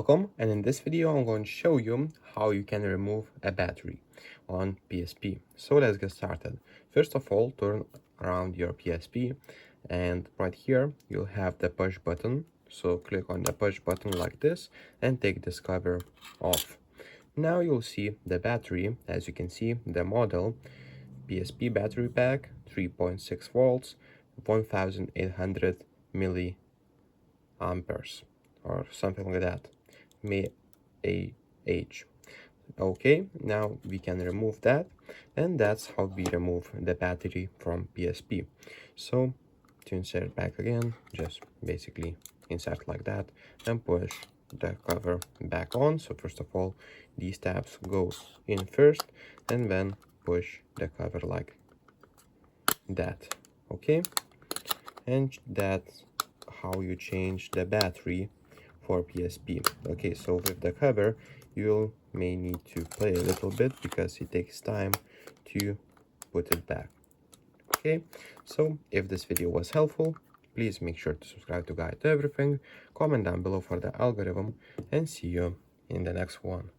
Welcome, and in this video I'm going to show you how you can remove a battery on PSP. So let's get started. First of all, turn around your PSP, and right here you'll have the push button. So click on the push button like this and take this cover off. Now you'll see the battery. As you can see, the model PSP battery pack, 3.6 volts, 1800 milliamperes or something like that. Age. Okay, now we can remove that, and that's how we remove the battery from PSP. So to insert back again, just basically insert like that and push the cover back on. So first of all, these tabs go in first and then push the cover like that. Okay, and that's how you change the battery for PSP. Okay, so with the cover you may need to play a little bit because it takes time to put it back. Okay, so if this video was helpful, please make sure to subscribe to Guide to Everything, comment down below for the algorithm, and see you in the next one.